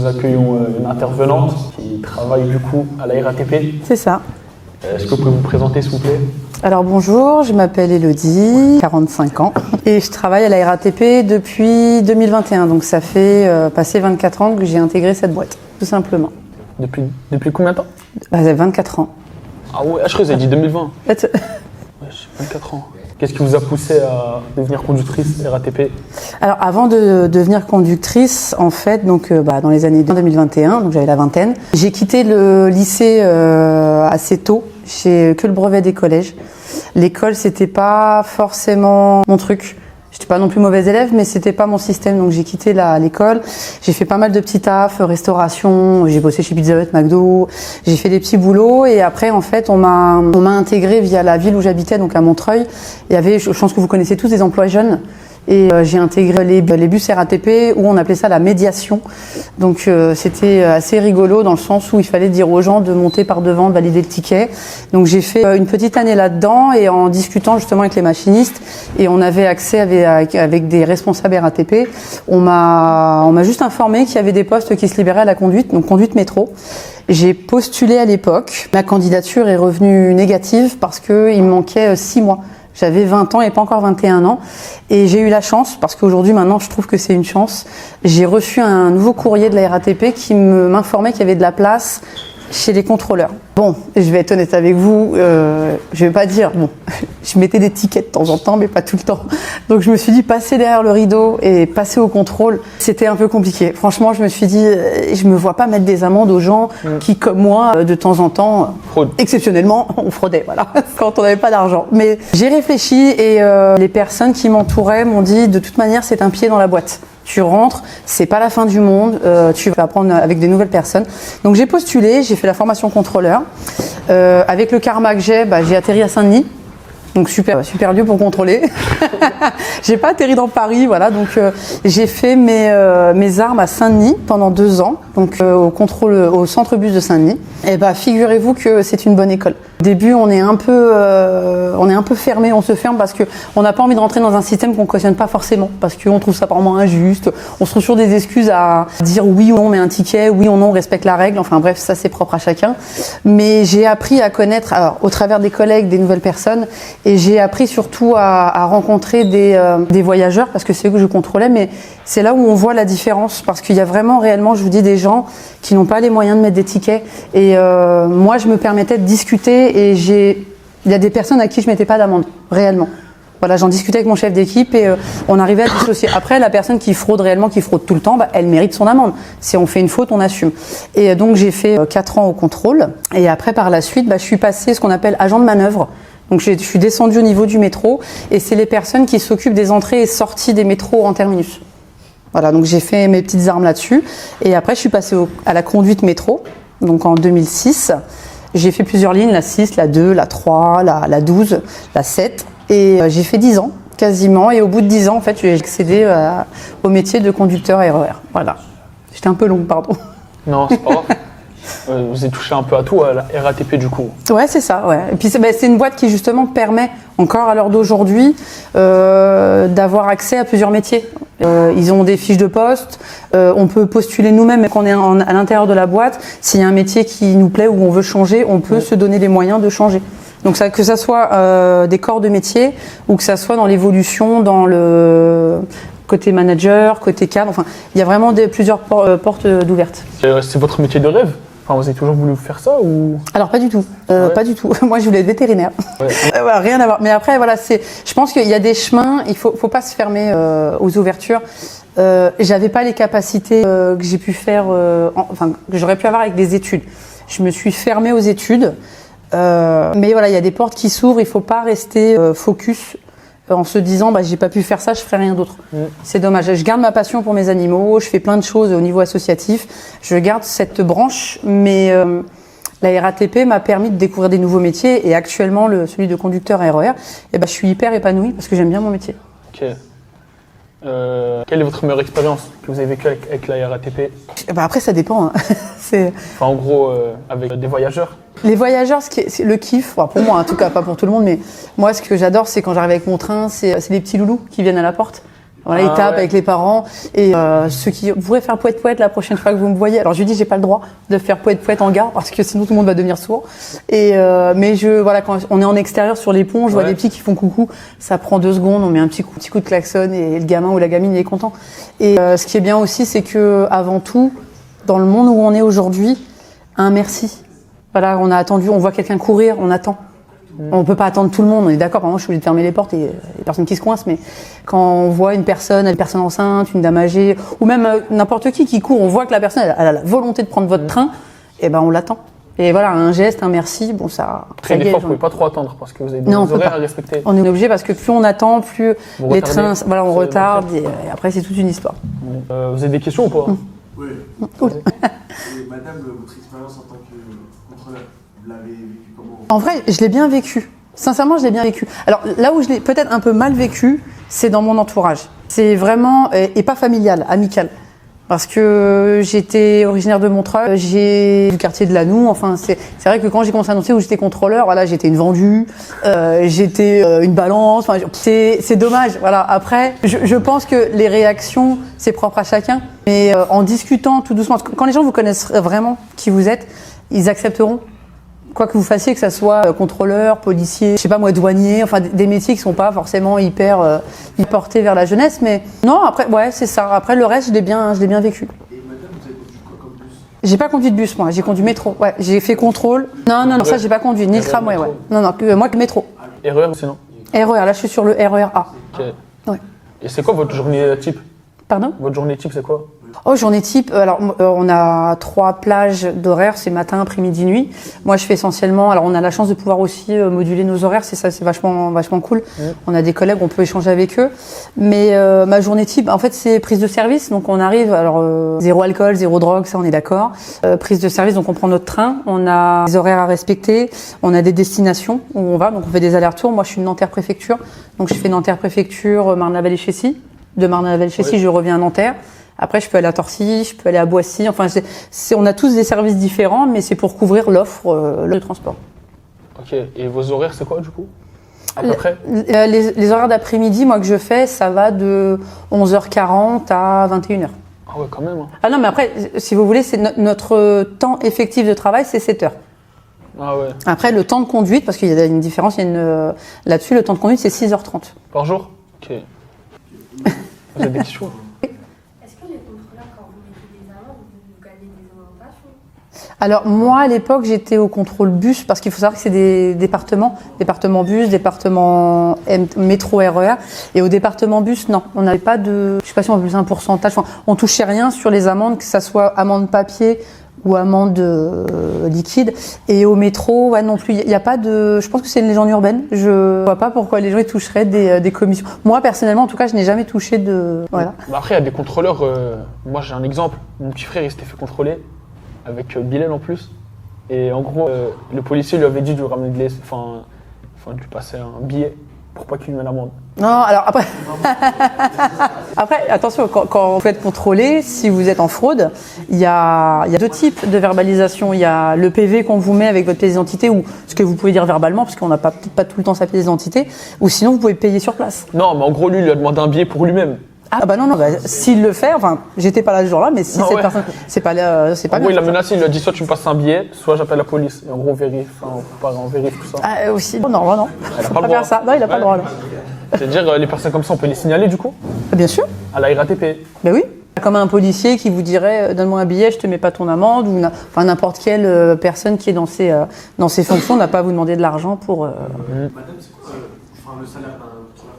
nous accueillons une intervenante qui travaille du coup à la RATP. C'est ça. Est-ce que vous pouvez vous présenter s'il vous plaît? Alors bonjour, je m'appelle Elodie, 45 ans, et je travaille à la RATP depuis 2021, donc ça fait passer 24 ans que j'ai intégré cette boîte, tout simplement. Depuis combien de temps? Ça fait 24 ans. Ah ouais, je crois que vous avez dit 2020. En fait, 24 ans. Qu'est-ce qui vous a poussé à devenir conductrice RATP? alors avant de devenir conductrice, en fait, donc dans les années 2021, donc j'avais la vingtaine, j'ai quitté le lycée assez tôt. J'ai que le brevet des collèges. L'école, c'était pas forcément mon truc. J'étais pas non plus mauvaise élève, mais c'était pas mon système. Donc j'ai quitté l'école. J'ai fait pas mal de petits tafs, restauration. J'ai bossé chez Pizza Hut, McDo. J'ai fait des petits boulots et après en fait on m'a intégré via la ville où j'habitais, donc à Montreuil. Il y avait, je pense que vous connaissez tous, des emplois jeunes. Et j'ai intégré les bus RATP où on appelait ça la médiation. Donc c'était assez rigolo dans le sens où il fallait dire aux gens de monter par devant, de valider le ticket. Donc j'ai fait une petite année là-dedans et en discutant justement avec les machinistes et on avait accès avec des responsables RATP, on m'a juste informé qu'il y avait des postes qui se libéraient à la conduite, donc conduite métro. J'ai postulé à l'époque. Ma candidature est revenue négative parce qu'il me manquait 6 mois. J'avais 20 ans et pas encore 21 ans. Et j'ai eu la chance, parce qu'aujourd'hui, maintenant, je trouve que c'est une chance. J'ai reçu un nouveau courrier de la RATP qui m'informait qu'il y avait de la place chez les contrôleurs. Bon, je vais être honnête avec vous, je vais pas dire, bon, je mettais des tickets de temps en temps, mais pas tout le temps. Donc je me suis dit, passer derrière le rideau et passer au contrôle, c'était un peu compliqué. Franchement, je me suis dit, je me vois pas mettre des amendes aux gens qui, comme moi, de temps en temps, exceptionnellement, on fraudait, voilà, quand on n'avait pas d'argent. Mais j'ai réfléchi et les personnes qui m'entouraient m'ont dit, de toute manière, c'est un pied dans la boîte. Tu rentres, c'est pas la fin du monde, tu vas apprendre avec des nouvelles personnes. Donc j'ai postulé, j'ai fait la formation contrôleur. Avec le karma que j'ai atterri à Saint-Denis. Donc super lieu pour contrôler. J'ai pas atterri dans Paris, voilà. Donc j'ai fait mes armes à Saint-Denis pendant 2 ans, donc au centre bus de Saint-Denis. Et figurez-vous que c'est une bonne école. Au début, on est un peu fermé, on se ferme parce que on n'a pas envie de rentrer dans un système qu'on cautionne pas forcément, parce qu'on trouve ça apparemment injuste. On se trouve toujours des excuses à dire oui ou non, on met un ticket, oui ou non, on respecte la règle. Enfin bref, ça c'est propre à chacun. Mais j'ai appris à connaître, alors, au travers des collègues, des nouvelles personnes. Et j'ai appris surtout à rencontrer des voyageurs, parce que c'est eux que je contrôlais, mais c'est là où on voit la différence, parce qu'il y a vraiment réellement, je vous dis, des gens qui n'ont pas les moyens de mettre des tickets. Et moi, je me permettais de discuter et il y a des personnes à qui je mettais pas d'amende, réellement. Voilà, j'en discutais avec mon chef d'équipe et on arrivait à dissocier. Après, la personne qui fraude réellement, qui fraude tout le temps, elle mérite son amende. Si on fait une faute, on assume. Et donc, j'ai fait 4 ans au contrôle. Et après, par la suite, je suis passée ce qu'on appelle agent de manœuvre. Donc je suis descendue au niveau du métro et c'est les personnes qui s'occupent des entrées et sorties des métros en terminus. Voilà, donc j'ai fait mes petites armes là-dessus et après je suis passée à la conduite métro, donc en 2006. J'ai fait plusieurs lignes, la 6, la 2, la 3, la 12, la 7 et j'ai fait 10 ans quasiment et au bout de 10 ans en fait j'ai accédé au métier de conducteur RER. Voilà, j'étais un peu longue, pardon. Non, c'est pas grave. Vous avez touché un peu à tout à la RATP du coup. Ouais, c'est ça, ouais. Et puis c'est une boîte qui justement permet, encore à l'heure d'aujourd'hui, d'avoir accès à plusieurs métiers. Ils ont des fiches de poste, on peut postuler nous-mêmes, mais qu'on est à l'intérieur de la boîte. S'il y a un métier qui nous plaît ou on veut changer, on peut se donner les moyens de changer. Donc que ça soit des corps de métier ou que ça soit dans l'évolution, dans le côté manager, côté cadre, enfin, il y a vraiment plusieurs portes d'ouvertes. C'est votre métier de rêve? Enfin, vous avez toujours voulu faire ça ou? Alors pas du tout, pas du tout. Moi je voulais être vétérinaire. Ouais. Rien à voir. Mais après voilà, je pense qu'il y a des chemins. Il faut pas se fermer aux ouvertures. J'avais pas les capacités que j'ai pu faire, que j'aurais pu avoir avec des études. Je me suis fermée aux études. Mais voilà, il y a des portes qui s'ouvrent. Il faut pas rester focus en se disant j'ai pas pu faire ça, je ferai rien d'autre. C'est dommage. Je garde ma passion pour mes animaux, je fais plein de choses au niveau associatif, je garde cette branche, mais la RATP m'a permis de découvrir des nouveaux métiers et actuellement celui de conducteur RER, je suis hyper épanouie parce que j'aime bien mon métier. Ok. Quelle est votre meilleure expérience que vous avez vécue avec la RATP? Après ça dépend. En gros, avec des voyageurs. Les voyageurs, c'est le kiff, pour moi en tout cas, pas pour tout le monde, mais moi ce que j'adore c'est quand j'arrive avec mon train, c'est les petits loulous qui viennent à la porte. Voilà, il tape avec les parents. Et ceux qui pourraient faire poète-poète la prochaine fois que vous me voyez. Alors je lui dis, j'ai pas le droit de faire poète-poète en gare parce que sinon tout le monde va devenir sourd. Et mais voilà, quand on est en extérieur sur les ponts, je vois des petits qui font coucou. Ça prend 2 secondes, on met un petit coup de klaxon et le gamin ou la gamine il est content. Et ce qui est bien aussi, c'est que avant tout, dans le monde où on est aujourd'hui, un merci. Voilà, on a attendu, on voit quelqu'un courir, on attend. On peut pas attendre tout le monde, on est d'accord. Moi, je suis obligée de fermer les portes et les personnes qui se coincent. Mais quand on voit une personne enceinte, une dame âgée, ou même n'importe qui court, on voit que la personne elle a la volonté de prendre votre train, et ben on l'attend. Et voilà, un geste, un merci, bon ça. Après, des fois, vous pouvez pas trop attendre parce que vous avez des horaires à respecter. On est obligé parce que plus on attend, plus les trains, voilà, on retarde et après c'est toute une histoire. Vous avez des questions ou pas? Oui. Et madame, votre expérience en tant que contrôleur, vous l'avez vécu comment? En vrai, je l'ai bien vécu. Sincèrement, je l'ai bien vécu. Alors là où je l'ai peut-être un peu mal vécu, c'est dans mon entourage. C'est vraiment, et pas familial, amical. Parce que j'étais originaire de Montreuil, j'ai du quartier de Lannou. Enfin, c'est vrai que quand j'ai commencé à annoncer où j'étais contrôleur, voilà, j'étais une vendue, j'étais une balance. Enfin, c'est dommage. Voilà. Après, je pense que les réactions, c'est propre à chacun. Mais en discutant tout doucement, quand les gens vous connaissent vraiment qui vous êtes, ils accepteront. Quoi que vous fassiez, que ça soit contrôleur, policier, je sais pas moi, douanier, enfin des métiers qui sont pas forcément hyper portés vers la jeunesse, mais non, après, ouais, c'est ça. Après, le reste, je l'ai bien vécu. Et madame, vous avez conduit quoi comme bus? J'ai pas conduit de bus, moi, j'ai conduit métro. Ouais, j'ai fait contrôle. Non, ça, j'ai pas conduit, ni le tramway, ouais. Non, moi, que métro. RER sinon? RER, là, je suis sur le RER A. Ok. Ouais. Et c'est quoi votre journée type? Pardon? Votre journée type, c'est quoi? Oh, journée type, alors on a 3 plages d'horaires, c'est matin, après-midi, nuit. Moi je fais essentiellement, alors on a la chance de pouvoir aussi moduler nos horaires, c'est ça, c'est vachement cool. On a des collègues, on peut échanger avec eux. Mais ma journée type, en fait c'est prise de service, donc on arrive, alors 0 alcool, 0 drogue, ça on est d'accord. Prise de service, donc on prend notre train, on a des horaires à respecter, on a des destinations où on va, donc on fait des allers-retours. Moi je suis une Nanterre-Préfecture, donc je fais Nanterre-Préfecture, Marne-la-Vallée-Chessy. De Marne-la-Vallée-Chessy, je reviens à Nanterre. Après, je peux aller à Torcy, je peux aller à Boissy. Enfin, on a tous des services différents, mais c'est pour couvrir l'offre de transport. Ok. Et vos horaires, c'est quoi du coup? À peu près? Les horaires d'après-midi, moi, que je fais, ça va de 11h40 à 21h. Ah ouais, quand même. Hein. Ah non, mais après, si vous voulez, c'est notre temps effectif de travail, c'est 7 heures. Ah ouais. Après, le temps de conduite, parce qu'il y a une différence, là-dessus, le temps de conduite, c'est 6h30. Par jour? Ok. Vous avez des questions? Alors moi à l'époque j'étais au contrôle bus parce qu'il faut savoir que c'est des départements bus, département métro RER et au département bus non, on n'avait pas de, je sais pas si on appelle ça un pourcentage, enfin, on touchait rien sur les amendes, que ça soit amende papier ou amende liquide et au métro ouais non plus, il y a pas de, je pense que c'est une légende urbaine, je vois pas pourquoi les gens ils toucheraient des commissions. Moi personnellement en tout cas je n'ai jamais touché de voilà. Après il y a des contrôleurs, moi j'ai un exemple, mon petit frère il s'était fait contrôler avec Bilal en plus. Et en gros, le policier lui avait dit de lui ramener de l'essence, de lui passer un billet pour pas qu'il lui mette l'amende. Non, alors après, après attention, quand vous êtes contrôlé, si vous êtes en fraude, il y a 2 types de verbalisation. Il y a le PV qu'on vous met avec votre pièce d'identité ou ce que vous pouvez dire verbalement, parce qu'on n'a peut-être pas tout le temps sa pièce d'identité, ou sinon vous pouvez payer sur place. Non, mais en gros, lui, il lui a demandé un billet pour lui-même. Ah bah non, s'il le fait, enfin, j'étais pas là ce jour-là, mais si cette personne, c'est pas en gros, il a menacé, il lui a dit soit tu me passes un billet, soit j'appelle la police. Et en gros, on vérifie, on vérifie tout ça. Ah aussi, non, non, il a faut pas faire ça. Non, il a pas le droit là. C'est-à-dire, les personnes comme ça, on peut les signaler du coup? Bien sûr. À la RATP. Ben oui. Comme un policier qui vous dirait donne-moi un billet, je te mets pas ton amende, ou n'importe quelle personne qui est dans ses fonctions n'a pas à vous demander de l'argent pour. Madame, c'est quoi le salaire d'un contrôleur?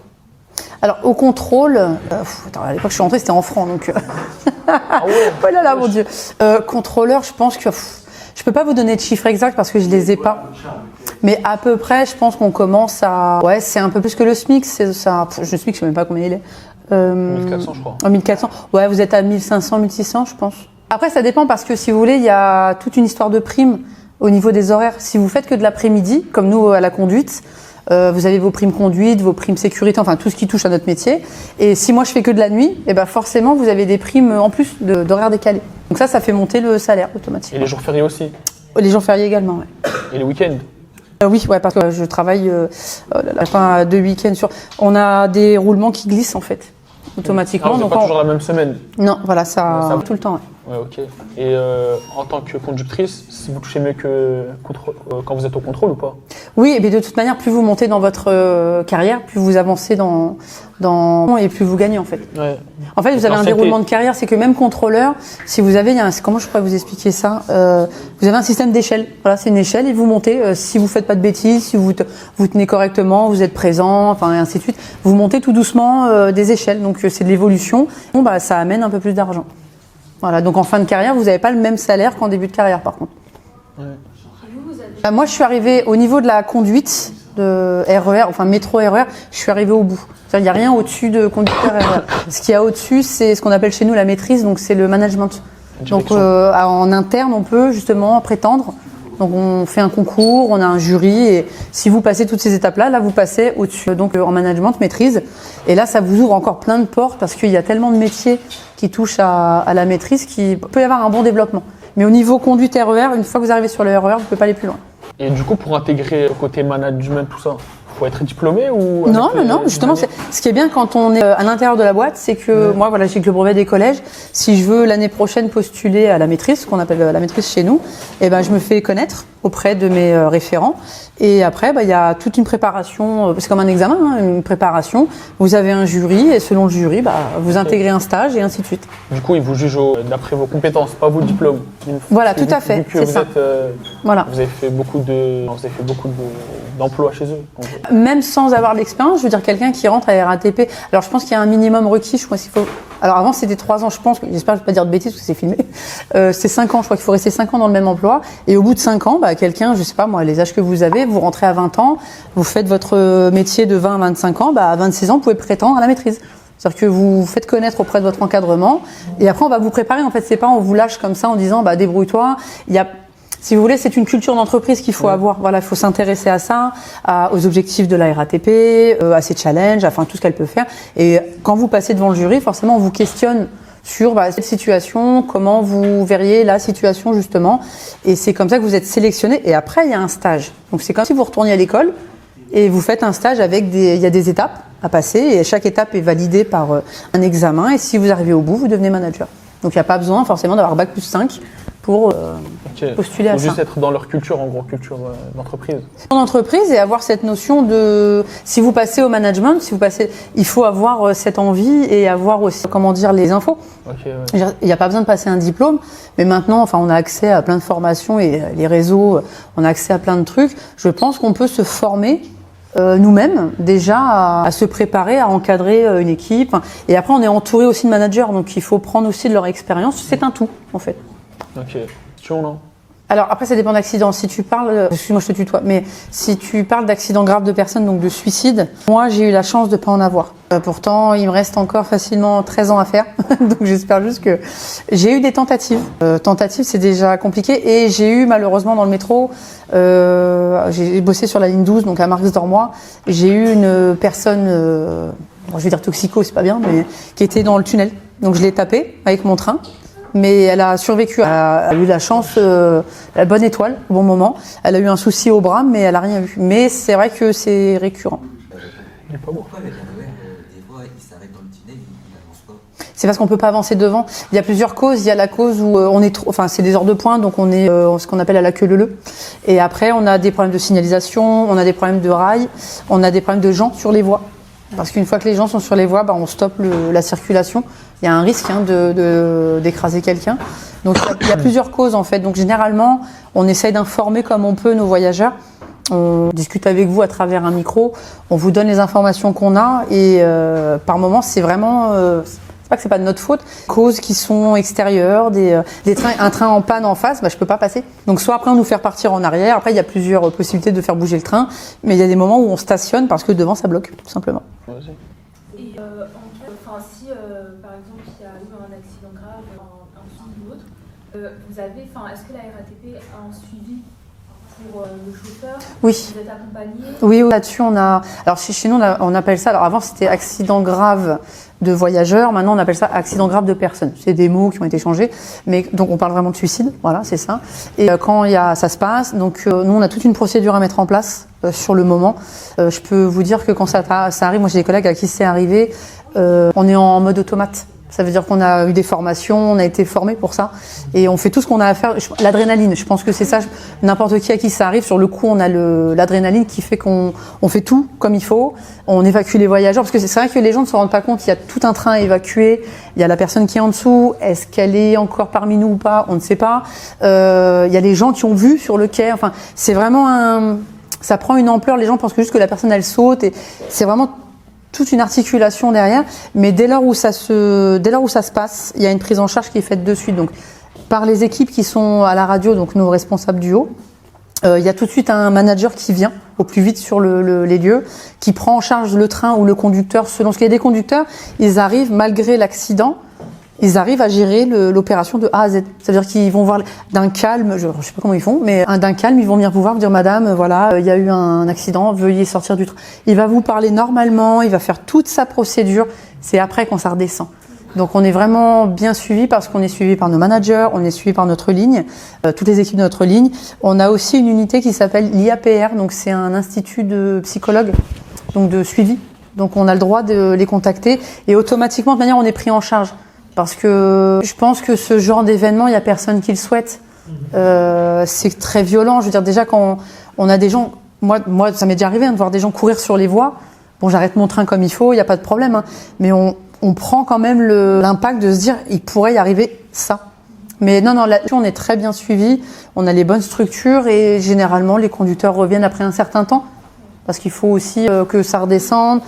Alors au contrôle, à l'époque je suis rentrée, c'était en francs donc. Ah ouais. Oh là là mon Dieu. Contrôleur, je pense que je peux pas vous donner de chiffres exacts parce que je les ai pas. Mais à peu près, je pense qu'on commence à. Ouais, c'est un peu plus que le SMIC, c'est ça. Le SMIC, je sais même pas combien il est. 1400 je crois. 1400. Ouais, vous êtes à 1500, 1600 je pense. Après ça dépend parce que si vous voulez, il y a toute une histoire de primes au niveau des horaires. Si vous faites que de l'après-midi, comme nous à la conduite, vous avez vos primes conduite, vos primes sécurité, enfin tout ce qui touche à notre métier. Et si moi je fais que de la nuit, et ben forcément vous avez des primes en plus d'horaires décalés. Donc ça fait monter le salaire automatiquement. Et les jours fériés aussi? Les jours fériés également, ouais. Et les week-ends? Oui, ouais, parce que je travaille la fin de week-end sur. On a des roulements qui glissent en fait. automatiquement. Alors, Donc, pas toujours la même semaine. non, voilà, ça, Ça va. tout le temps. Ouais. Ouais, ok. Et en tant que conductrice, si vous touchez mieux que quand vous êtes au contrôle ou pas? Oui, mais de toute manière, plus vous montez dans votre carrière, plus vous avancez et plus vous gagnez en fait. Ouais. En fait, vous avez un L'ancienneté. déroulement de carrière, c'est que même contrôleur, si vous avez, comment je pourrais vous expliquer ça, vous avez un système d'échelle. Voilà, c'est une échelle et vous montez. Si vous faites pas de bêtises, si vous tenez correctement, vous êtes présent, enfin et ainsi de suite, vous montez tout doucement des échelles. Donc c'est de l'évolution. Bon, bah ça amène un peu plus d'argent. Voilà, donc en fin de carrière, vous n'avez pas le même salaire qu'en début de carrière par contre. Ouais. Moi, je suis arrivée au niveau de la conduite de RER, enfin métro RER, je suis arrivée au bout. C'est-à-dire, il n'y a rien au-dessus de conducteur RER. Ce qu'il y a au-dessus, c'est ce qu'on appelle chez nous la maîtrise, donc c'est le management. Donc en interne, on peut justement prétendre. Donc on fait un concours, on a un jury et si vous passez toutes ces étapes-là, là vous passez au-dessus. Donc en management, maîtrise. Et là, ça vous ouvre encore plein de portes parce qu'il y a tellement de métiers qui touchent à la maîtrise qu'il peut y avoir un bon développement. Mais au niveau conduite RER, une fois que vous arrivez sur le RER, vous ne pouvez pas aller plus loin. Et du coup, pour intégrer le côté management, tout ça, faut être diplômé ou Non, avec non, les justement, années ce qui est bien quand on est à l'intérieur de la boîte, c'est que moi, voilà, j'ai que le brevet des collèges. Si je veux l'année prochaine postuler à la maîtrise, ce qu'on appelle la maîtrise chez nous, eh ben, je me fais connaître auprès de mes référents. Et après, il y a toute une préparation, c'est comme un examen, hein, une préparation. Vous avez un jury et selon le jury, vous intégrez un stage et ainsi de suite. Du coup, ils vous jugent d'après vos compétences, pas vos diplômes. Voilà, tout à fait, Vu que c'est vous ça. êtes, Voilà. vous avez fait beaucoup d'emplois chez eux. Même sans avoir d'expérience, je veux dire quelqu'un qui rentre à RATP. Alors je pense qu'il y a un minimum requis, je crois qu'il faut. Alors avant c'était 3 ans, je pense, j'espère que je ne vais pas dire de bêtises parce que c'est filmé. C'est 5 ans, je crois qu'il faut rester 5 ans dans le même emploi. Et au bout de 5 ans, quelqu'un, je sais pas moi, les âges que vous avez, vous rentrez à 20 ans, vous faites votre métier de 20 à 25 ans, à 26 ans, vous pouvez prétendre à la maîtrise. C'est-à-dire que vous vous faites connaître auprès de votre encadrement et après on va vous préparer. En fait, c'est pas on vous lâche comme ça en disant débrouille-toi. Si vous voulez, c'est une culture d'entreprise qu'il faut avoir. Voilà, il faut s'intéresser à ça, aux objectifs de la RATP, à ses challenges, enfin tout ce qu'elle peut faire. Et quand vous passez devant le jury, forcément, on vous questionne sur cette situation, comment vous verriez la situation justement. Et c'est comme ça que vous êtes sélectionné. Et après, il y a un stage. Donc c'est comme si vous retourniez à l'école et vous faites un stage avec il y a des étapes à passer et chaque étape est validée par un examen. Et si vous arrivez au bout, vous devenez manager. Donc il n'y a pas besoin forcément d'avoir bac plus 5 pour postuler à ça. Il faut juste être dans leur culture, en gros, culture d'entreprise. En entreprise et avoir cette notion de, si vous passez au management, il faut avoir cette envie et avoir aussi, les infos. Okay, ouais. Il n'y a pas besoin de passer un diplôme, mais maintenant, on a accès à plein de formations et les réseaux, on a accès à plein de trucs. Je pense qu'on peut se former nous-mêmes déjà à se préparer, à encadrer une équipe. Et après, on est entouré aussi de managers, donc il faut prendre aussi de leur expérience. C'est un tout, en fait. Ok. Question, non? Alors après, ça dépend d'accidents. Si tu parles, excuse-moi, je te tutoie, mais si tu parles d'accidents graves de personnes, donc de suicide, moi j'ai eu la chance de pas en avoir. Pourtant, il me reste encore facilement 13 ans à faire, donc j'espère juste que j'ai eu des tentatives. Tentatives, c'est déjà compliqué, et j'ai eu malheureusement dans le métro, j'ai bossé sur la ligne 12, donc à Marx-Dormois, j'ai eu une personne, je vais dire toxico, c'est pas bien, mais qui était dans le tunnel. Donc je l'ai tapée avec mon train. Mais elle a survécu, elle a eu la chance, la bonne étoile au bon moment. Elle a eu un souci au bras, mais elle n'a rien eu. Mais c'est vrai que c'est récurrent. Il est pas bon. Pourquoi avec un RER, des fois, il s'arrête dans le tunnel, il n'avance pas? C'est parce qu'on peut pas avancer devant. Il y a plusieurs causes. Il y a la cause où on est trop, c'est des heures de pointe, donc on est ce qu'on appelle à la queue leu-leu. Et après, on a des problèmes de signalisation, on a des problèmes de rails, on a des problèmes de gens sur les voies. Parce qu'une fois que les gens sont sur les voies, on stoppe la circulation. Il y a un risque d'écraser quelqu'un. Donc il y a plusieurs causes en fait. Donc généralement, on essaye d'informer comme on peut nos voyageurs. On discute avec vous à travers un micro. On vous donne les informations qu'on a et par moment, c'est vraiment... c'est pas que c'est pas de notre faute. Causes qui sont extérieures, un train en panne en face, je peux pas passer. Donc soit après on nous fait repartir en arrière. Après il y a plusieurs possibilités de faire bouger le train, mais il y a des moments où on stationne parce que devant ça bloque, tout simplement. Vas-y. Et si par exemple il y a eu un accident grave, un suivi ou autre, est-ce que la RATP a un suivi pour le chauffeur? Oui. Vous êtes accompagné? Oui, là-dessus on a. Alors chez nous on appelle ça. Alors avant c'était accident grave de voyageurs. Maintenant on appelle ça accident grave de personnes. C'est des mots qui ont été changés, mais donc on parle vraiment de suicide. Voilà, c'est ça. Et quand ça se passe, donc nous on a toute une procédure à mettre en place sur le moment. Je peux vous dire que quand ça arrive, moi j'ai des collègues à qui c'est arrivé, on est en mode automate. Ça veut dire qu'on a eu des formations, on a été formés pour ça et on fait tout ce qu'on a à faire. L'adrénaline, je pense que c'est ça. N'importe qui à qui ça arrive, sur le coup, on a l'adrénaline qui fait qu'on fait tout comme il faut. On évacue les voyageurs parce que c'est vrai que les gens ne se rendent pas compte. Il y a tout un train à évacuer. Il y a la personne qui est en dessous. Est-ce qu'elle est encore parmi nous ou pas? On ne sait pas. Il y a les gens qui ont vu sur le quai. Enfin, c'est vraiment ça prend une ampleur. Les gens pensent que juste que la personne elle saute et c'est vraiment toute une articulation derrière, mais dès lors où ça se passe, il y a une prise en charge qui est faite de suite. Donc, par les équipes qui sont à la radio, donc nos responsables du haut, il y a tout de suite un manager qui vient au plus vite sur les lieux, qui prend en charge le train ou le conducteur. Selon ce qu'il y a des conducteurs, ils arrivent, malgré l'accident, ils arrivent à gérer l'opération de A à Z. C'est-à-dire qu'ils vont voir d'un calme, je sais pas comment ils font, mais d'un calme, ils vont venir vous voir, vous dire madame, voilà, il y a eu un accident, veuillez sortir du train. Il va vous parler normalement, il va faire toute sa procédure. C'est après quand ça redescend. Donc on est vraiment bien suivi parce qu'on est suivi par nos managers, on est suivi par notre ligne, toutes les équipes de notre ligne. On a aussi une unité qui s'appelle l'IAPR, donc c'est un institut de psychologues, donc de suivi. Donc on a le droit de les contacter et automatiquement, de manière, on est pris en charge. Parce que je pense que ce genre d'événement, il n'y a personne qui le souhaite. C'est très violent. Je veux dire, déjà, quand on a des gens... Moi, ça m'est déjà arrivé de voir des gens courir sur les voies. Bon, j'arrête mon train comme il faut, il n'y a pas de problème. Hein. Mais on prend quand même l'impact de se dire, il pourrait y arriver ça. Mais non, là-dessus, on est très bien suivi. On a les bonnes structures et généralement, les conducteurs reviennent après un certain temps. Parce qu'il faut aussi que ça redescende,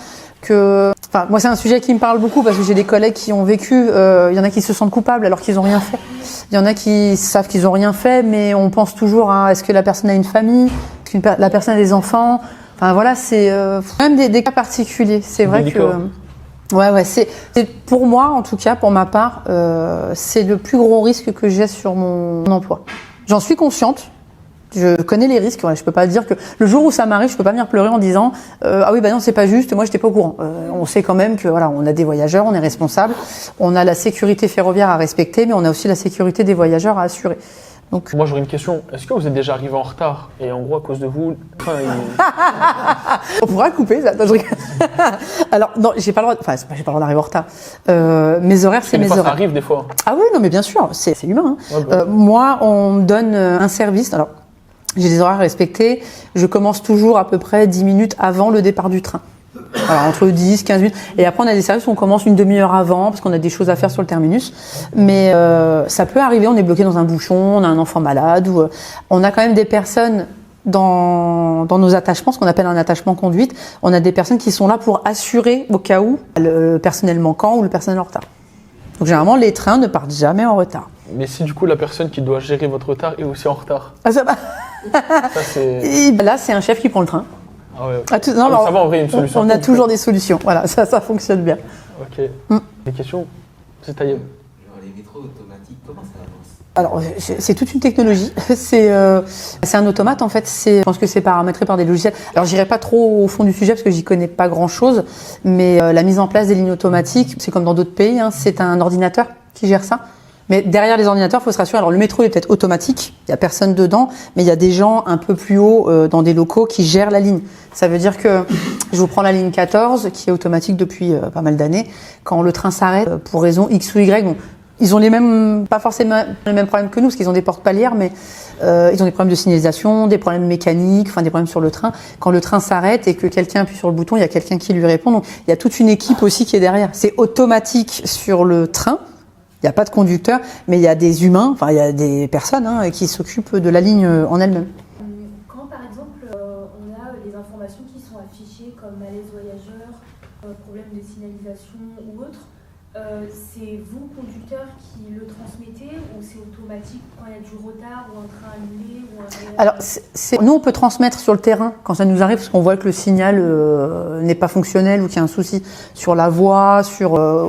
Enfin, moi, c'est un sujet qui me parle beaucoup parce que j'ai des collègues qui ont vécu. Il y en a qui se sentent coupables alors qu'ils n'ont rien fait. Il y en a qui savent qu'ils n'ont rien fait, mais on pense toujours à est-ce que la personne a une famille, est-ce que la personne a des enfants. Enfin voilà, c'est même des cas particuliers. C'est vrai que ouais, c'est pour moi en tout cas, pour ma part, c'est le plus gros risque que j'ai sur mon emploi. J'en suis consciente. Je connais les risques, je peux pas dire que le jour où ça m'arrive, je peux pas venir pleurer en disant ah oui bah non c'est pas juste, moi j'étais pas au courant. On sait quand même que voilà, on a des voyageurs, on est responsable, on a la sécurité ferroviaire à respecter, mais on a aussi la sécurité des voyageurs à assurer. Donc moi j'aurais une question, est-ce que vous êtes déjà arrivé en retard et en gros à cause de vous, on pourra couper ça. Alors non, j'ai pas le droit, j'ai pas le droit d'arriver en retard. Mes horaires, c'est mes horaires. Ça arrive des fois. Ah oui, non mais bien sûr, c'est humain. Hein. Ouais, bah. Moi, on me donne un service. Alors j'ai des horaires respectés. Je commence toujours à peu près 10 minutes avant le départ du train. Alors entre 10, 15 minutes. Et après, on a des services où on commence une demi-heure avant parce qu'on a des choses à faire sur le terminus. Mais ça peut arriver, on est bloqué dans un bouchon, on a un enfant malade ou on a quand même des personnes dans nos attachements, ce qu'on appelle un attachement conduite. On a des personnes qui sont là pour assurer au cas où le personnel manquant ou le personnel en retard. Donc généralement, les trains ne partent jamais en retard. Mais si du coup la personne qui doit gérer votre retard est aussi en retard. Ah ça va. Ça, c'est... Et là, c'est un chef qui prend le train. Ah ouais, okay. Ah, non, ça va en vrai, une solution. On a toujours des solutions. Voilà, ça fonctionne bien. Ok. Des questions? C'est taillé. Genre les métros automatiques, comment ça avance? Alors, c'est toute une technologie. C'est un automate, en fait. Je pense que c'est paramétré par des logiciels. Alors, j'irai pas trop au fond du sujet parce que j'y connais pas grand-chose. Mais la mise en place des lignes automatiques, c'est comme dans d'autres pays. Hein, c'est un ordinateur qui gère ça. Mais derrière les ordinateurs, il faut se rassurer. Alors, le métro est peut-être automatique. Il y a personne dedans. Mais il y a des gens un peu plus haut dans des locaux qui gèrent la ligne. Ça veut dire que je vous prends la ligne 14, qui est automatique depuis pas mal d'années. Quand le train s'arrête pour raison X ou Y, bon, ils ont pas forcément les mêmes problèmes que nous, parce qu'ils ont des portes palières, mais ils ont des problèmes de signalisation, des problèmes mécaniques, enfin des problèmes sur le train. Quand le train s'arrête et que quelqu'un appuie sur le bouton, il y a quelqu'un qui lui répond. Donc il y a toute une équipe aussi qui est derrière. C'est automatique sur le train. Il n'y a pas de conducteur, mais il y a des humains, enfin il y a des personnes qui s'occupent de la ligne en elle-même. Quand par exemple on a des informations qui sont affichées comme malaise voyageur, problème de signalisation ou autre, c'est vous, conducteur, qui le transmettez ou c'est automatique quand il y a du retard ou un train annulé ou un... Alors, nous, on peut transmettre sur le terrain quand ça nous arrive, parce qu'on voit que le signal n'est pas fonctionnel ou qu'il y a un souci sur la voie,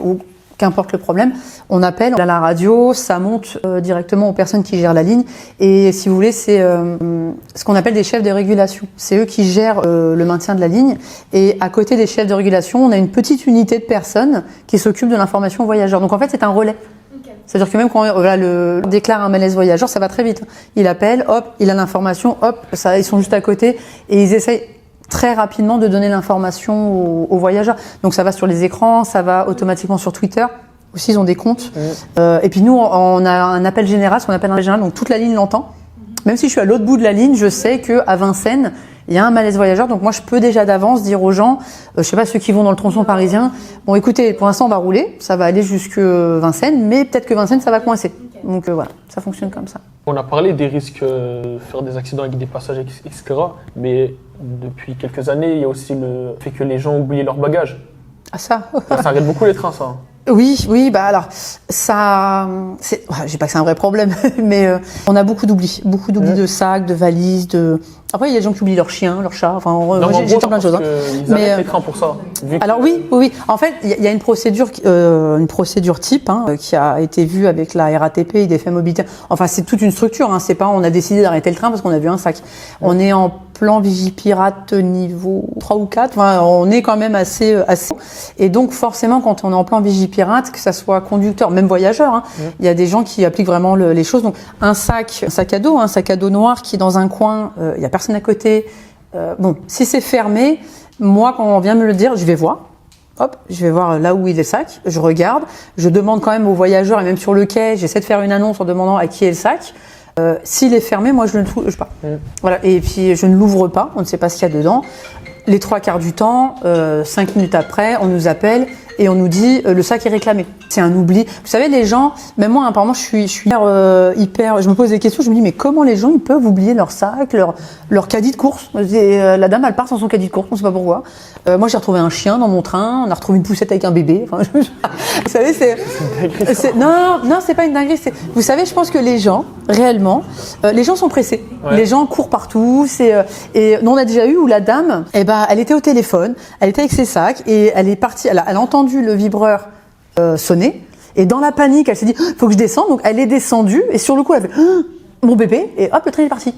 ou qu'importe le problème. On appelle à la radio, ça monte directement aux personnes qui gèrent la ligne. Et si vous voulez, c'est ce qu'on appelle des chefs de régulation. C'est eux qui gèrent le maintien de la ligne. Et à côté des chefs de régulation, on a une petite unité de personnes qui s'occupent de l'information voyageur. Donc en fait, c'est un relais. Okay. C'est-à-dire que même quand on déclare un malaise voyageur, ça va très vite. Il appelle, hop, il a l'information, hop, ils sont juste à côté et ils essayent. très rapidement de donner l'information aux voyageurs. Donc ça va sur les écrans, ça va automatiquement sur Twitter. Aussi, ils ont des comptes. Et puis nous, on a un appel général, ce qu'on appelle un appel général, donc toute la ligne l'entend. Même si je suis à l'autre bout de la ligne, je sais qu'à Vincennes, il y a un malaise voyageur. Donc moi, je peux déjà d'avance dire aux gens, je sais pas, ceux qui vont dans le tronçon parisien, bon écoutez, pour l'instant, on va rouler, ça va aller jusque Vincennes, mais peut-être que Vincennes, ça va coincer. Donc voilà, ça fonctionne comme ça. On a parlé des risques de faire des accidents avec des passagers, etc. Mais depuis quelques années, il y a aussi le fait que les gens oublient leurs bagages. Ah ça Ça arrête beaucoup les trains, ça. Oui, bah alors ça, je dis pas que c'est un vrai problème, mais on a beaucoup d'oublis de sacs, de valises, de. Après, il y a des gens qui oublient leurs chiens, leurs chats. Enfin, j'ai plein de choses. Hein. Ils arrêtent les trains pour ça. Alors oui. En fait, il y a une procédure type qui a été vue avec la RATP, IDFM Mobilité. Enfin, c'est toute une structure. Hein. C'est pas, on a décidé d'arrêter le train parce qu'on a vu un sac. On est en plan Vigipirate niveau 3 ou 4. Enfin, on est quand même assez. Et donc, forcément, quand on est en plan Vigipirate, que ça soit conducteur, même voyageur, il y a des gens qui appliquent vraiment les choses. Donc, un sac à dos noir qui est dans un coin, il y a personne à côté. Bon, si c'est fermé, moi, quand on vient me le dire, je vais voir. Hop, je vais voir là où il est le sac. Je regarde. Je demande quand même aux voyageurs, et même sur le quai, j'essaie de faire une annonce en demandant à qui est le sac. S'il est fermé, moi, je ne le touche pas. Voilà. Et puis, je ne l'ouvre pas. On ne sait pas ce qu'il y a dedans. Les 3/4 du temps, 5 minutes après, on nous appelle et on nous dit le sac est réclamé. C'est un oubli. Vous savez, les gens, même moi, apparemment, je suis hyper. Je me pose des questions. Je me dis mais comment les gens ils peuvent oublier leur sac, leur caddie de course. La dame, elle part sans son caddie de course. On ne sait pas pourquoi. Moi, j'ai retrouvé un chien dans mon train. On a retrouvé une poussette avec un bébé. Enfin, vous savez, non, c'est pas une dinguerie. Vous savez, je pense que les gens, réellement, les gens sont pressés. Ouais. Les gens courent partout. Et nous, on a déjà eu où la dame, elle était au téléphone, elle était avec ses sacs et elle est partie. Elle a entendu le vibreur sonner et dans la panique, elle s'est dit faut que je descende. Donc elle est descendue et sur le coup, elle fait mon bébé et hop, le train est parti.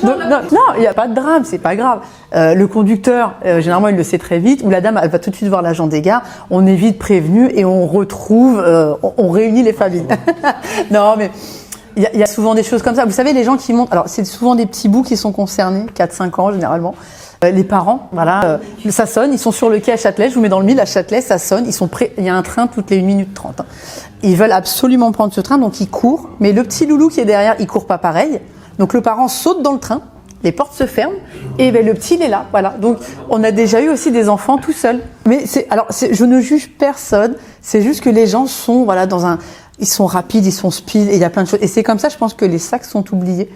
Donc, non, il n'y a pas de drame, c'est pas grave. Le conducteur, généralement, il le sait très vite. Ou la dame, elle va tout de suite voir l'agent des gares. On est vite prévenu et on retrouve, on réunit les familles. Non, mais il y a souvent des choses comme ça. Vous savez, les gens qui montent, alors c'est souvent des petits bouts qui sont concernés, 4-5 ans généralement. Les parents, voilà, ça sonne, ils sont sur le quai à Châtelet, je vous mets dans le mille à Châtelet, ça sonne, ils sont prêts, il y a un train toutes les 1 minute 30. Ils veulent absolument prendre ce train, donc ils courent, mais le petit loulou qui est derrière, il court pas pareil. Donc le parent saute dans le train, les portes se ferment, et le petit il est là, voilà. Donc on a déjà eu aussi des enfants tout seuls. Mais je ne juge personne, c'est juste que les gens sont, voilà, ils sont rapides, ils sont speed, et il y a plein de choses. Et c'est comme ça, je pense que les sacs sont oubliés.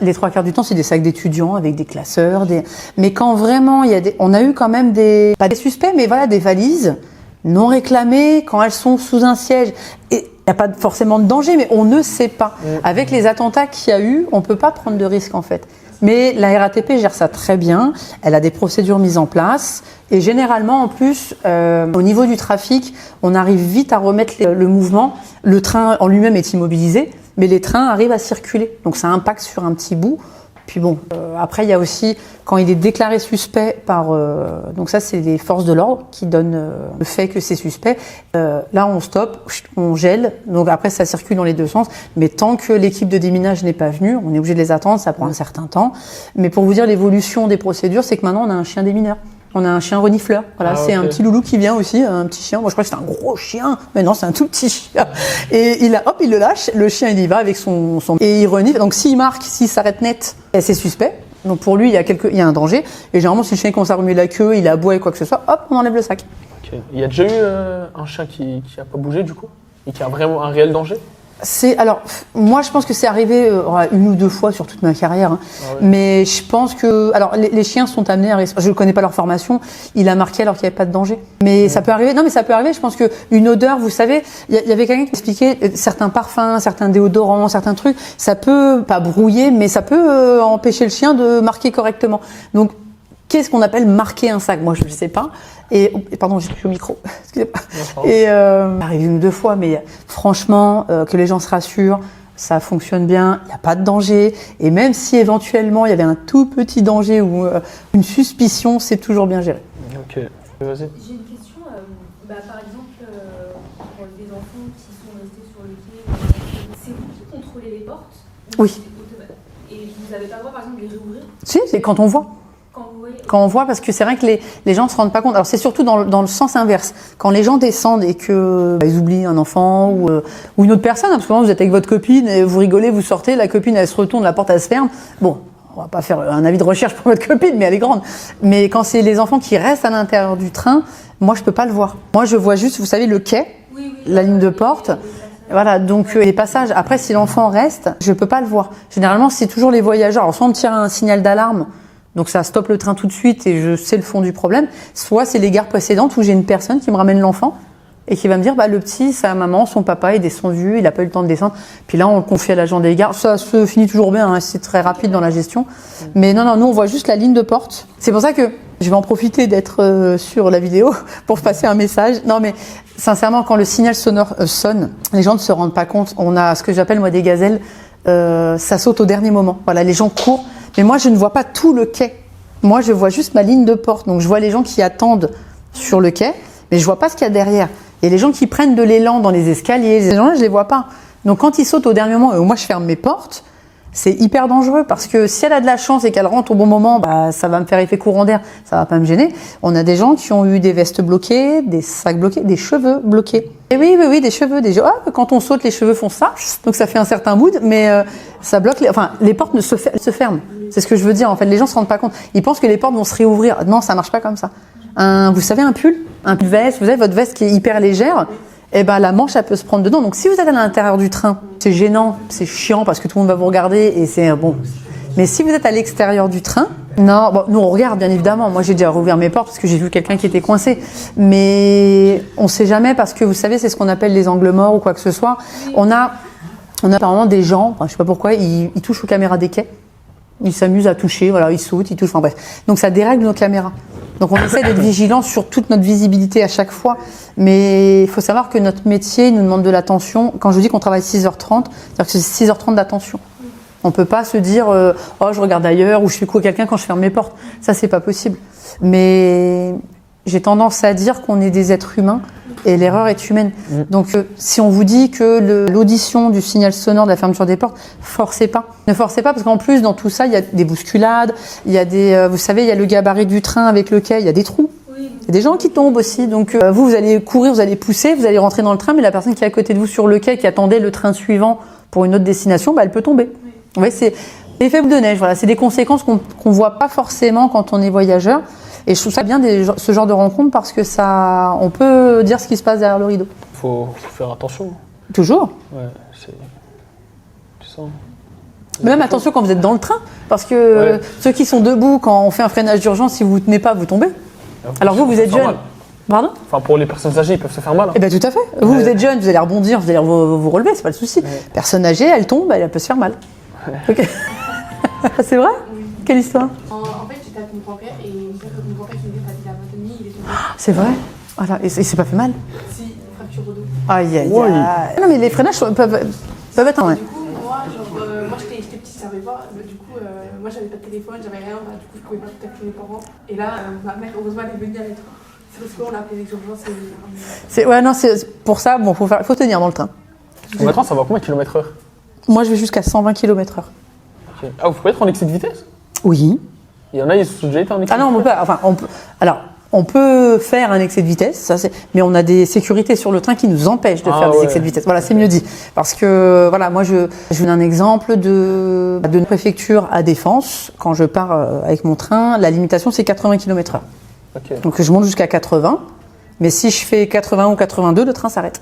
Les 3/4 du temps, c'est des sacs d'étudiants avec des classeurs, mais quand vraiment on a eu quand même pas des suspects, mais voilà, des valises non réclamées quand elles sont sous un siège. Et il n'y a pas forcément de danger, mais on ne sait pas. Avec les attentats qu'il y a eu, on peut pas prendre de risques en fait. Mais la RATP gère ça très bien. Elle a des procédures mises en place. Et généralement, en plus, au niveau du trafic, on arrive vite à remettre le mouvement. Le train en lui-même est immobilisé, mais les trains arrivent à circuler. Donc ça impacte sur un petit bout. Puis bon, après, il y a aussi, quand il est déclaré suspect par... donc ça, c'est les forces de l'ordre qui donnent le fait que c'est suspect. Là, on stoppe, on gèle. Donc après, ça circule dans les deux sens. Mais tant que l'équipe de déminage n'est pas venue, on est obligé de les attendre, ça prend un certain temps. Mais pour vous dire l'évolution des procédures, c'est que maintenant, on a un chien démineur. On a un chien renifleur. Voilà, c'est un petit loulou qui vient aussi, un petit chien. Moi, je crois que c'est un gros chien, mais non, c'est un tout petit chien. Et il le lâche. Le chien, il y va avec son et il renifle. Donc, s'il marque, s'il s'arrête net, c'est suspect. Donc, pour lui, il y a un danger. Et généralement, si le chien commence à remuer la queue, il aboie et quoi que ce soit, hop, on enlève le sac. Okay. Il y a déjà eu un chien qui a pas bougé du coup et qui a vraiment un réel danger? Alors, moi, je pense que c'est arrivé 1 ou 2 fois sur toute ma carrière. Hein. Ah ouais. Mais je pense que... Alors, les chiens sont amenés à... Je ne connais pas leur formation. Il a marqué alors qu'il n'y avait pas de danger. Mais ça peut arriver. Non, mais ça peut arriver. Je pense qu'une odeur, vous savez, il y avait quelqu'un qui m'expliquait certains parfums, certains déodorants, certains trucs, ça peut, pas brouiller, mais ça peut empêcher le chien de marquer correctement. Donc, qu'est-ce qu'on appelle marquer un sac? Moi, je ne sais pas. Et pardon, j'ai plus au micro. Excusez-moi. Et arrive 1 ou 2 fois, mais franchement, que les gens se rassurent, ça fonctionne bien, il n'y a pas de danger. Et même si éventuellement il y avait un tout petit danger ou une suspicion, c'est toujours bien géré. Ok, vas-y. J'ai une question. Par exemple, pour des enfants qui sont restés sur le quai, c'est vous qui contrôlez les portes? Oui. Et vous n'avez pas le droit, par exemple, de les réouvrir? Si, c'est quand on voit. Quand on voit, parce que c'est vrai que les gens ne se rendent pas compte. Alors c'est surtout dans le sens inverse. Quand les gens descendent et que ils oublient un enfant ou une autre personne, hein, parce que vous êtes avec votre copine et vous rigolez, vous sortez, la copine elle se retourne, la porte elle se ferme. Bon, on va pas faire un avis de recherche pour votre copine, mais elle est grande. Mais quand c'est les enfants qui restent à l'intérieur du train, moi je peux pas le voir. Moi je vois juste, vous savez, le quai, la ligne de porte. Voilà, donc les passages. Après, si l'enfant reste, je peux pas le voir. Généralement, c'est toujours les voyageurs. Alors, soit on me tire un signal d'alarme, donc ça stoppe le train tout de suite et je sais le fond du problème. Soit c'est les gares précédentes où j'ai une personne qui me ramène l'enfant et qui va me dire, le petit, sa maman, son papa est descendu, il a pas eu le temps de descendre. Puis là, on le confie à l'agent des gares. Ça se finit toujours bien, hein, c'est très rapide dans la gestion. Mais non, nous, on voit juste la ligne de porte. C'est pour ça que je vais en profiter d'être sur la vidéo pour passer un message. Non, mais sincèrement, quand le signal sonore sonne, les gens ne se rendent pas compte. On a ce que j'appelle, moi, des gazelles. Ça saute au dernier moment. Voilà, les gens courent. Mais moi, je ne vois pas tout le quai. Moi, je vois juste ma ligne de porte. Donc, je vois les gens qui attendent sur le quai, mais je vois pas ce qu'il y a derrière. Et les gens qui prennent de l'élan dans les escaliers, ces gens-là, je les vois pas. Donc, quand ils sautent au dernier moment, et moi, je ferme mes portes, c'est hyper dangereux parce que si elle a de la chance et qu'elle rentre au bon moment, ça va me faire effet courant d'air, ça va pas me gêner. On a des gens qui ont eu des vestes bloquées, des sacs bloqués, des cheveux bloqués. Et oui, des cheveux, quand on saute, les cheveux font ça, donc ça fait un certain mood, mais ça bloque les portes ne se ferment. C'est ce que je veux dire, en fait, les gens se rendent pas compte. Ils pensent que les portes vont se réouvrir. Non, ça marche pas comme ça. Vous savez, un pull veste, vous avez votre veste qui est hyper légère, et la manche, elle peut se prendre dedans. Donc, si vous êtes à l'intérieur du train, c'est gênant, c'est chiant parce que tout le monde va vous regarder et c'est bon. Mais si vous êtes à l'extérieur du train, non, nous on regarde bien évidemment. Moi, j'ai déjà rouvert mes portes parce que j'ai vu quelqu'un qui était coincé. Mais on sait jamais parce que vous savez, c'est ce qu'on appelle les angles morts ou quoi que ce soit. On a apparemment des gens, je sais pas pourquoi, ils touchent aux caméras des quais. Ils s'amusent à toucher, voilà, ils sautent, ils touchent, enfin bref. Donc ça dérègle nos caméras. Donc on essaie d'être vigilant sur toute notre visibilité à chaque fois. Mais il faut savoir que notre métier nous demande de l'attention. Quand je dis qu'on travaille 6h30, c'est-à-dire que c'est 6h30 d'attention. On peut pas se dire je regarde ailleurs ou je fais quoi quelqu'un quand je ferme mes portes. Ça, c'est pas possible. Mais j'ai tendance à dire qu'on est des êtres humains et l'erreur est humaine. Donc si on vous dit que l'audition du signal sonore de la fermeture des portes, forcez pas. Ne forcez pas parce qu'en plus dans tout ça, il y a des bousculades, il y a vous savez, il y a le gabarit du train avec lequel il y a des trous. Il y a des gens qui tombent aussi. Donc vous allez courir, vous allez pousser, vous allez rentrer dans le train, mais la personne qui est à côté de vous sur le quai, qui attendait le train suivant pour une autre destination, elle peut tomber. Vous voyez, c'est l'effet boule de neige. Voilà, c'est des conséquences qu'on voit pas forcément quand on est voyageur. Et je trouve ça bien ce genre de rencontre parce que on peut dire ce qui se passe derrière le rideau. Faut faire attention. Toujours. Ouais, c'est ça. Mais même attention quand vous êtes dans le train, parce que ceux qui sont debout, quand on fait un freinage d'urgence, si vous ne tenez pas, vous tombez. Alors vous êtes jeune. Pardon ? Enfin, pour les personnes âgées, ils peuvent se faire mal. Hein. Eh bien, tout à fait. Vous êtes jeune, vous allez rebondir, vous allez vous relever, c'est pas le souci. Personne âgée, elle tombe, elle peut se faire mal. Okay. C'est vrai ? Quelle histoire ? En fait, j'étais avec mon grand-père et mon grand-père qui venait passer la pandémie, il est tombé. C'est vrai ? Voilà. Et c'est pas fait mal ? Si, fracture au dos. Aïe, aïe, aïe. Non, mais les freinages peuvent être un. Du coup, moi j'étais petite, je savais pas. Du coup, moi j'avais pas de téléphone, j'avais rien, du coup je pouvais pas contacter mes parents. Et là, ma mère, heureusement, elle est venue avec moi. C'est parce qu'on a appelé les urgences. C'est pour ça, bon, faut tenir dans le train. Le train, ça va à combien de km/h ? Moi, je vais jusqu'à 120 km/h. Okay. Ah, vous pouvez être en excès de vitesse ? Oui. Il y en a, ils ont déjà été en excès de vitesse. Ah non, on peut pas. Enfin, on peut faire un excès de vitesse, mais on a des sécurités sur le train qui nous empêchent de faire des excès de vitesse. Voilà, c'est mieux dit. Parce que, voilà, moi, je donne un exemple de préfecture à Défense. Quand je pars avec mon train, la limitation, c'est 80 km/h. Okay. Donc, je monte jusqu'à 80. Mais si je fais 80 ou 82, le train s'arrête.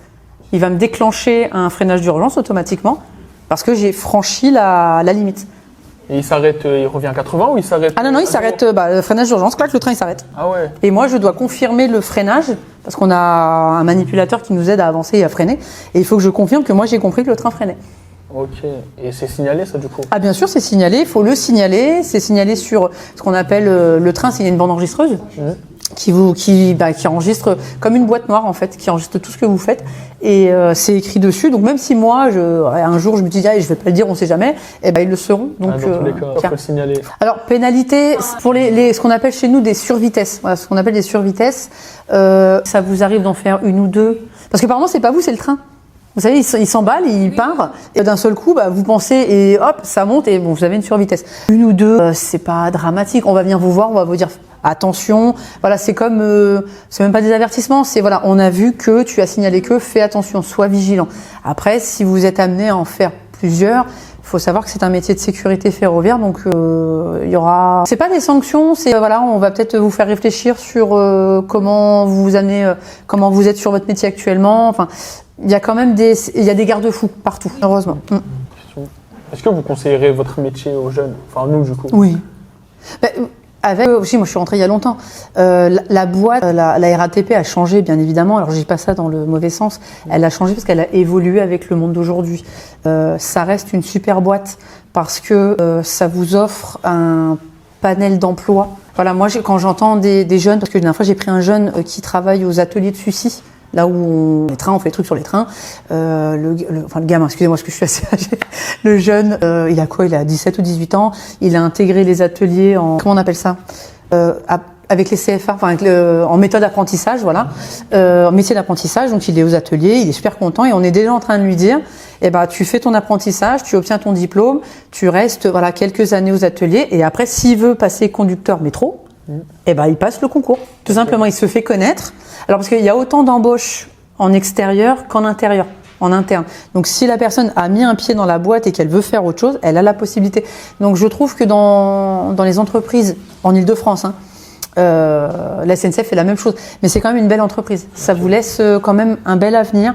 Il va me déclencher un freinage d'urgence automatiquement parce que j'ai franchi la limite. Et il s'arrête, il revient à 80 ou il s'arrête ? Ah non, il s'arrête, le freinage d'urgence, clac, le train il s'arrête. Ah ouais. Et moi je dois confirmer le freinage, parce qu'on a un manipulateur qui nous aide à avancer et à freiner, et il faut que je confirme que moi j'ai compris que le train freinait. Ok, et c'est signalé ça du coup ? Ah bien sûr c'est signalé, il faut le signaler, c'est signalé sur ce qu'on appelle le train, c'est une bande enregistreuse. Qui enregistre comme une boîte noire en fait, qui enregistre tout ce que vous faites et c'est écrit dessus. Donc même si moi un jour je me dis je vais pas le dire, on sait jamais, et ils le seront. Donc dans tous les cas, il faut le signaler. Alors pénalité pour ce qu'on appelle chez nous des survitesses. Voilà, ce qu'on appelle des survitesses. Ça vous arrive d'en faire une ou deux parce que apparemment c'est pas vous, c'est le train. Vous savez, il s'emballe, il part, et d'un seul coup, bah, vous pensez, et hop, ça monte, et bon, vous avez une survitesse. Une ou deux, c'est pas dramatique. On va venir vous voir, on va vous dire attention. Voilà, c'est comme, c'est même pas des avertissements, c'est voilà, on a vu que tu as signalé que, fais attention, sois vigilant. Après, si vous êtes amené à en faire plusieurs, il faut savoir que c'est un métier de sécurité ferroviaire, donc il y aura. C'est pas des sanctions, c'est voilà, on va peut-être vous faire réfléchir sur comment vous amenez, comment vous êtes sur votre métier actuellement. Enfin, il y a quand même il y a des garde-fous partout, heureusement. Est-ce que vous conseillerez votre métier aux jeunes? Enfin, nous, du coup. Oui. Avec aussi, moi je suis rentrée il y a longtemps. La boîte, la RATP a changé bien évidemment. Alors je dis pas ça dans le mauvais sens. Elle a changé parce qu'elle a évolué avec le monde d'aujourd'hui. Ça reste une super boîte parce que ça vous offre un panel d'emploi. Voilà, moi quand j'entends des jeunes, parce que la dernière fois j'ai pris un jeune qui travaille aux ateliers de Sucy. Là où on fait des trucs sur les trains. Le gamin, excusez-moi parce que je suis assez âgée. Le jeune, il a quoi? Il a 17 ou 18 ans. Il a intégré les ateliers en, comment on appelle ça? Avec les CFA, enfin en méthode d'apprentissage, voilà. Métier d'apprentissage, donc il est aux ateliers, il est super content et on est déjà en train de lui dire, eh ben, tu fais ton apprentissage, tu obtiens ton diplôme, tu restes, voilà, quelques années aux ateliers et après, s'il veut passer conducteur métro, eh ben, il passe le concours. Tout simplement, il se fait connaître. Alors, parce qu'il y a autant d'embauches en extérieur qu'en intérieur, en interne. Donc, si la personne a mis un pied dans la boîte et qu'elle veut faire autre chose, elle a la possibilité. Donc, je trouve que dans les entreprises en Ile-de-France, la SNCF fait la même chose. Mais c'est quand même une belle entreprise. Ça vous laisse quand même un bel avenir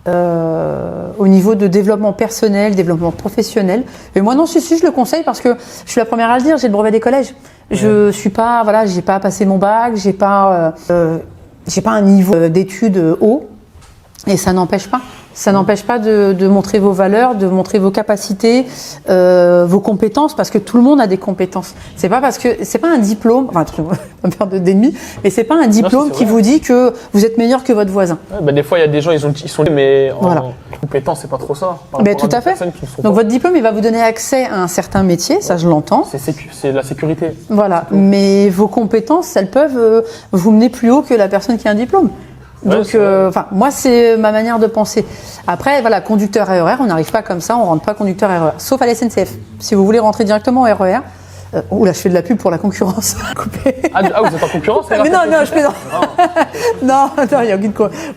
au niveau de développement personnel, développement professionnel. Et moi, non, si, je le conseille parce que je suis la première à le dire, j'ai le brevet des collèges. Je suis pas, voilà, j'ai pas passé mon bac, j'ai pas un niveau d'études haut, et ça n'empêche pas. Ça n'empêche pas de montrer vos valeurs, de montrer vos capacités, vos compétences, parce que tout le monde a des compétences. C'est pas parce que c'est pas un diplôme, enfin, pas me faire d'ennemis, mais c'est pas un diplôme qui vous dit que vous êtes meilleur que votre voisin. Ouais, bah, des fois, il y a des gens, ils sont mais voilà. En compétence, c'est pas trop ça. Mais tout à fait. Donc votre diplôme, il va vous donner accès à un certain métier, ça je l'entends. C'est de la sécurité. Voilà. Mais vos compétences, elles peuvent vous mener plus haut que la personne qui a un diplôme. Donc, moi, c'est ma manière de penser. Après, voilà, conducteur RER, on n'arrive pas comme ça, on rentre pas conducteur RER, sauf à la SNCF. Si vous voulez rentrer directement au RER, là, je fais de la pub pour la concurrence. Vous êtes en concurrence? Mais non, je plaisante. Non, il n'y a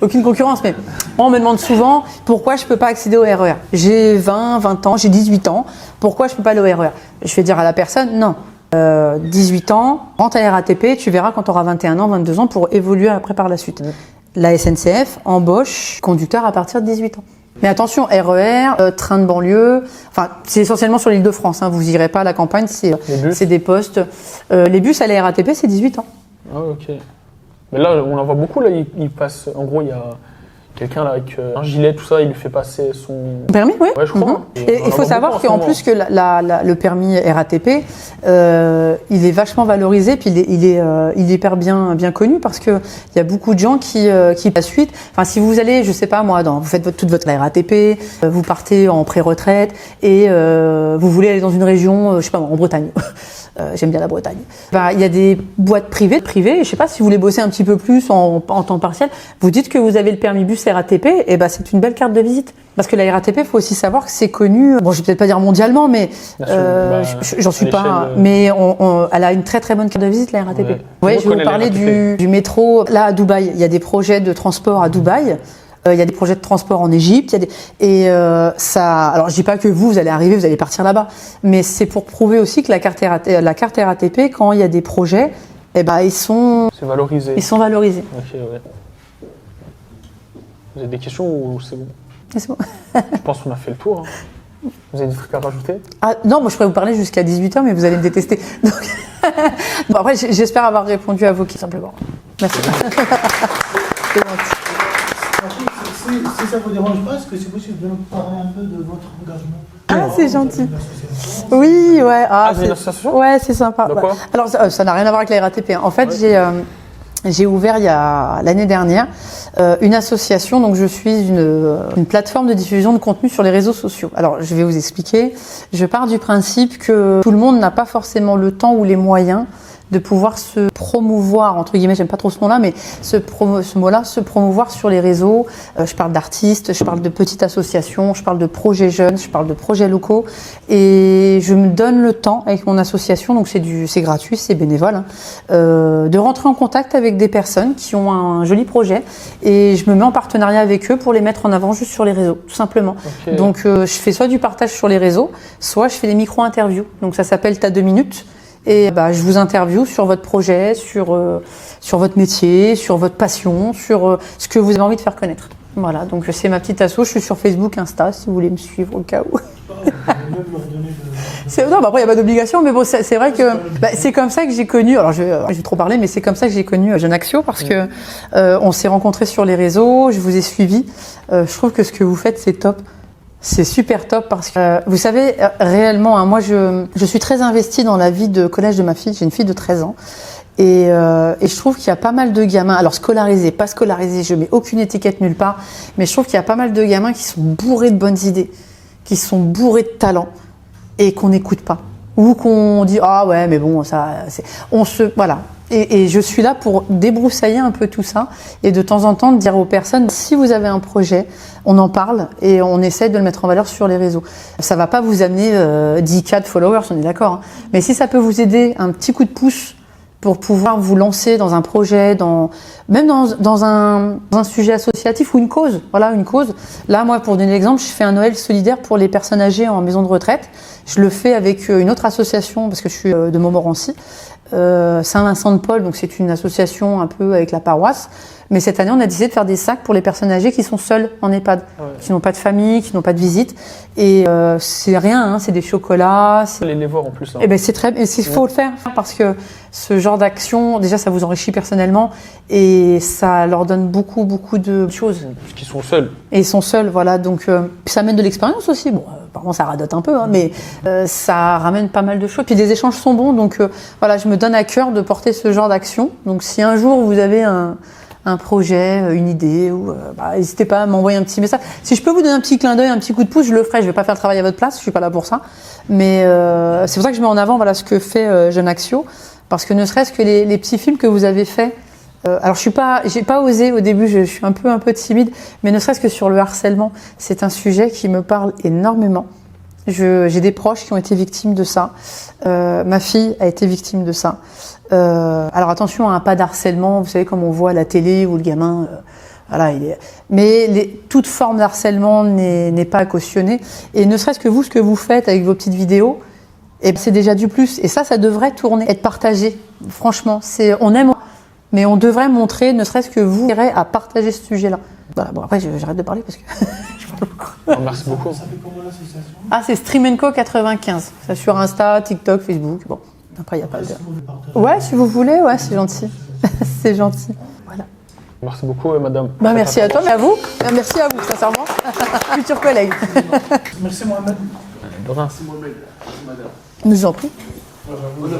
aucune concurrence. Mais moi, on me demande souvent pourquoi je peux pas accéder au RER. J'ai 20 ans, j'ai 18 ans. Pourquoi je peux pas aller au RER? Je vais dire à la personne, non. 18 ans, rentre à la RATP, tu verras quand tu auras 21 ans, 22 ans pour évoluer après par la suite. La SNCF embauche conducteur à partir de 18 ans. Mais attention, RER, train de banlieue, enfin c'est essentiellement sur l'Île-de-France, vous irez pas à la campagne, c'est des postes. Les bus à la RATP, c'est 18 ans. Ah ok. Mais là, on en voit beaucoup, là, il passe, en gros, il y a quelqu'un là avec un gilet, tout ça, il lui fait passer son permis, oui. Ouais, je crois. Et il faut savoir qu'en plus que le permis RATP, il est vachement valorisé, puis il est hyper bien connu parce que il y a beaucoup de gens qui la suite. Enfin, si vous allez, je sais pas moi, vous faites toute votre RATP, vous partez en pré-retraite et vous voulez aller dans une région, je sais pas moi, en Bretagne. J'aime bien la Bretagne. Il y a des boîtes privées, je sais pas si vous voulez bosser un petit peu plus en temps partiel, vous dites que vous avez le permis bus RATP, et c'est une belle carte de visite. Parce que la RATP, il faut aussi savoir que c'est connu, bon je vais peut-être pas dire mondialement, mais j'en suis pas, mais elle a une très très bonne carte de visite, la RATP. Ouais, je vais vous parler du métro, là à Dubaï, il y a des projets de transport à Dubaï. Il y a des projets de transport en Égypte, alors je dis pas que vous allez arriver, vous allez partir là-bas, mais c'est pour prouver aussi que la carte RATP, quand il y a des projets, ils sont valorisés. Ils sont valorisés. Ok, ouais. Vous avez des questions ou c'est bon? C'est bon. Je pense qu'on a fait le tour. Vous avez des trucs à rajouter? Ah non, moi je pourrais vous parler jusqu'à 18h, mais vous allez me détester. Donc... bon, après, j'espère avoir répondu à vos questions simplement. Merci. C'est gentil. Si ça ne vous dérange pas, est-ce que c'est possible de nous parler un peu de votre engagement? Ah, c'est gentil. Oui, ouais. C'est une association? Ouais, c'est sympa. De quoi? Alors, ça n'a rien à voir avec la RATP. En fait, j'ai ouvert l'année dernière une association, donc je suis une plateforme de diffusion de contenu sur les réseaux sociaux. Alors je vais vous expliquer. Je pars du principe que tout le monde n'a pas forcément le temps ou les moyens de pouvoir se promouvoir, entre guillemets, j'aime pas trop ce nom-là, mais ce mot-là, se promouvoir sur les réseaux. Je parle d'artistes, je parle de petites associations, je parle de projets jeunes, je parle de projets locaux, et je me donne le temps avec mon association, donc c'est gratuit, c'est bénévole, hein, de rentrer en contact avec des personnes qui ont un joli projet, et je me mets en partenariat avec eux pour les mettre en avant juste sur les réseaux, tout simplement. Ok. Donc je fais soit du partage sur les réseaux, soit je fais des micro-interviews. Donc ça s'appelle T'as 2 minutes. Et je vous interviewe sur votre projet, sur votre métier, sur votre passion, sur ce que vous avez envie de faire connaître. Voilà, donc c'est ma petite asso. Je suis sur Facebook, Insta, si vous voulez me suivre au cas où. Non, après il n'y a pas d'obligation, mais bon, c'est vrai que c'est comme ça que j'ai connu. Alors je vais trop parler, mais c'est comme ça que j'ai connu Jeune Axio, parce que on s'est rencontrés sur les réseaux. Je vous ai suivi. Je trouve que ce que vous faites, c'est top. C'est super top parce que, vous savez, réellement, hein, moi je suis très investie dans la vie de collège de ma fille. J'ai une fille de 13 ans. Et je trouve qu'il y a pas mal de gamins, alors scolarisés, pas scolarisés, je mets aucune étiquette nulle part, mais je trouve qu'il y a pas mal de gamins qui sont bourrés de bonnes idées, qui sont bourrés de talent et qu'on n'écoute pas. Ou qu'on dit, ah ouais, mais bon, voilà. Et je suis là pour débroussailler un peu tout ça et de temps en temps de dire aux personnes, si vous avez un projet, on en parle et on essaie de le mettre en valeur sur les réseaux. Ça va pas vous amener 10K de followers, on est d'accord, hein. Mais si ça peut vous aider, un petit coup de pouce pour pouvoir vous lancer dans un projet, même dans un sujet associatif ou une cause. Voilà, une cause. Là, moi, pour donner l'exemple, je fais un Noël solidaire pour les personnes âgées en maison de retraite. Je le fais avec une autre association, parce que je suis de Montmorency, Saint-Vincent-de-Paul, donc c'est une association un peu avec la paroisse. Mais cette année, on a décidé de faire des sacs pour les personnes âgées qui sont seules en EHPAD, qui n'ont pas de famille, qui n'ont pas de visite. Et c'est rien, hein, c'est des chocolats. Allez les voir en plus. Hein. Et c'est très, il faut le faire parce que ce genre d'action, déjà, ça vous enrichit personnellement et ça leur donne beaucoup de choses. Parce qu'ils sont seuls. Et ils sont seuls, voilà. Donc, puis ça amène de l'expérience aussi. Bon, apparemment, ça radote un peu, hein, mais ça ramène pas mal de choses. Puis les échanges sont bons, donc voilà, je me donne à cœur de porter ce genre d'action. Donc, si un jour vous avez un projet, une idée, ou n'hésitez pas à m'envoyer un petit message. Si je peux vous donner un petit clin d'œil, un petit coup de pouce, je le ferai. Je vais pas faire le travail à votre place, je suis pas là pour ça. Mais c'est pour ça que je mets en avant ce que fait Jeune Axio, parce que ne serait-ce que les petits films que vous avez faits. Alors j'ai pas osé au début, je suis un peu timide, mais ne serait-ce que sur le harcèlement, c'est un sujet qui me parle énormément. J'ai des proches qui ont été victimes de ça. Ma fille a été victime de ça. Alors attention, hein, pas d'harcèlement, vous savez comme on voit à la télé où le gamin, mais toute forme d'harcèlement n'est pas à cautionner. Et ne serait-ce que vous, ce que vous faites avec vos petites vidéos, c'est déjà du plus. Et ça devrait tourner, être partagé. Franchement, on aime, mais on devrait montrer, ne serait-ce que vous, à partager ce sujet-là. Voilà, bon après j'arrête de parler parce que je parle beaucoup. Oh, merci beaucoup. Ça fait comment l'association? Ah, c'est Streamenco 95. C'est sur Insta, TikTok, Facebook. Bon, après il n'y a pas de. Ouais, si vous voulez, ouais, c'est gentil. C'est gentil. Voilà. Merci beaucoup, madame. Merci à toi, mais à vous. Merci à vous, sincèrement. Futur collègue. Merci Mohamed. De rien. C'est Mohamed. C'est madame. Nous en prie. Voilà,